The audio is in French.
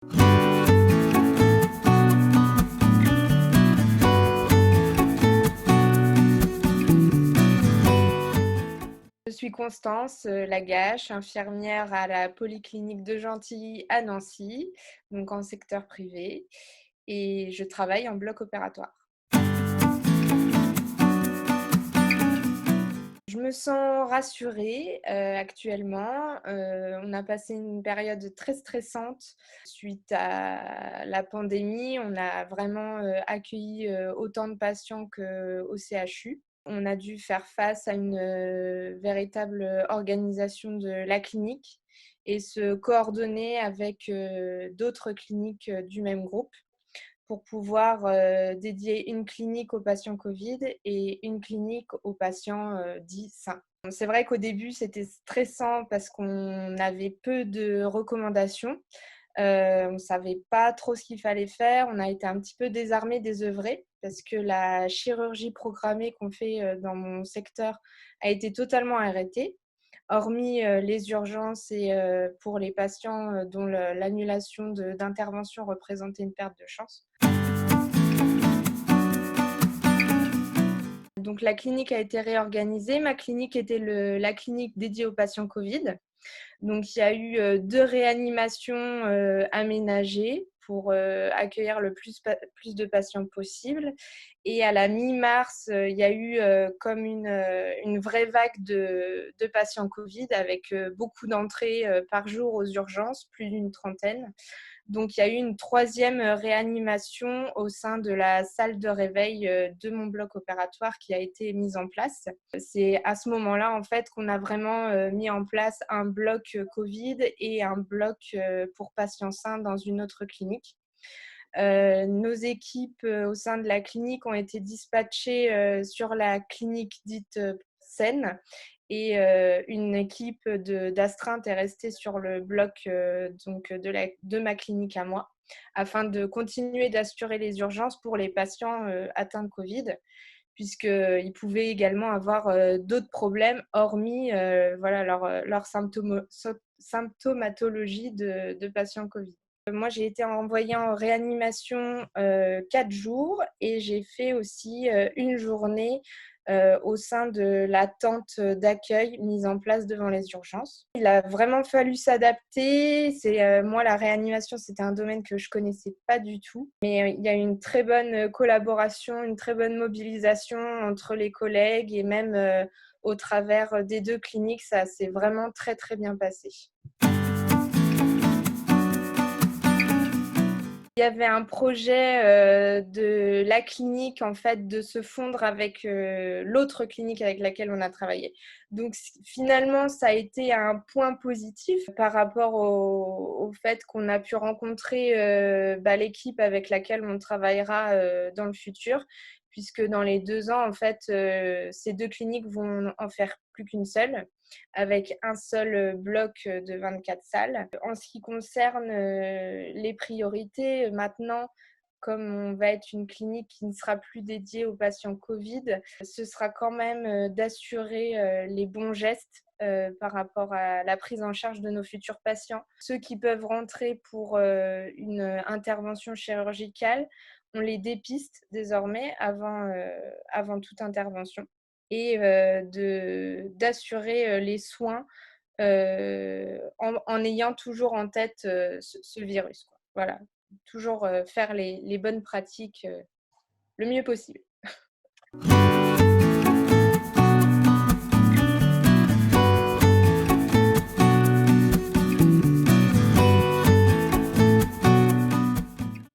Je suis Constance Lagache, infirmière à la Polyclinique de Gentilly à Nancy, donc en secteur privé, et je travaille en bloc opératoire. Je me sens rassurée actuellement. On a passé une période très stressante suite à la pandémie. On a vraiment accueilli autant de patients qu'au CHU. On a dû faire face à une véritable organisation de la clinique et se coordonner avec d'autres cliniques du même groupe pour pouvoir dédier une clinique aux patients Covid et une clinique aux patients dits sains. C'est vrai qu'au début, c'était stressant parce qu'on avait peu de recommandations. On ne savait pas trop ce qu'il fallait faire. On a été un petit peu désarmés, désœuvrés, parce que la chirurgie programmée qu'on fait dans mon secteur a été totalement arrêtée, hormis les urgences et pour les patients dont l'annulation d'intervention représentait une perte de chance. Donc la clinique a été réorganisée. Ma clinique était la clinique dédiée aux patients Covid. Donc il y a eu 2 réanimations aménagées pour accueillir le plus de patients possible. Et à la mi-mars, il y a eu comme une vraie vague de patients Covid avec beaucoup d'entrées par jour aux urgences, plus d'une trentaine. Donc, il y a eu une 3e réanimation au sein de la salle de réveil de mon bloc opératoire qui a été mise en place. C'est à ce moment-là, en fait, qu'on a vraiment mis en place un bloc Covid et un bloc pour patients sains dans une autre clinique. Nos équipes au sein de la clinique ont été dispatchées sur la clinique dite saine et une équipe d'astreinte est restée sur le bloc donc de ma clinique à moi afin de continuer d'assurer les urgences pour les patients atteints de Covid puisqu'ils pouvaient également avoir d'autres problèmes hormis voilà, leur symptomatologie de patients Covid. Moi, j'ai été envoyée en réanimation 4 jours et j'ai fait aussi une journée au sein de la tente d'accueil mise en place devant les urgences. Il a vraiment fallu s'adapter. Moi, la réanimation, c'était un domaine que je ne connaissais pas du tout. Mais il y a eu une très bonne collaboration, une très bonne mobilisation entre les collègues et même au travers des 2 cliniques, ça s'est vraiment très, très bien passé. Il y avait un projet de la clinique en fait de se fondre avec l'autre clinique avec laquelle on a travaillé. Donc finalement, ça a été un point positif par rapport au fait qu'on a pu rencontrer l'équipe avec laquelle on travaillera dans le futur, puisque dans les 2 ans, en fait, ces 2 cliniques vont en faire plus qu'une seule, avec un seul bloc de 24 salles. En ce qui concerne les priorités, maintenant, comme on va être une clinique qui ne sera plus dédiée aux patients Covid, ce sera quand même d'assurer les bons gestes par rapport à la prise en charge de nos futurs patients. Ceux qui peuvent rentrer pour une intervention chirurgicale, on les dépiste désormais avant toute intervention et d'assurer les soins en ayant toujours en tête ce virus, quoi. Voilà, toujours faire les bonnes pratiques le mieux possible.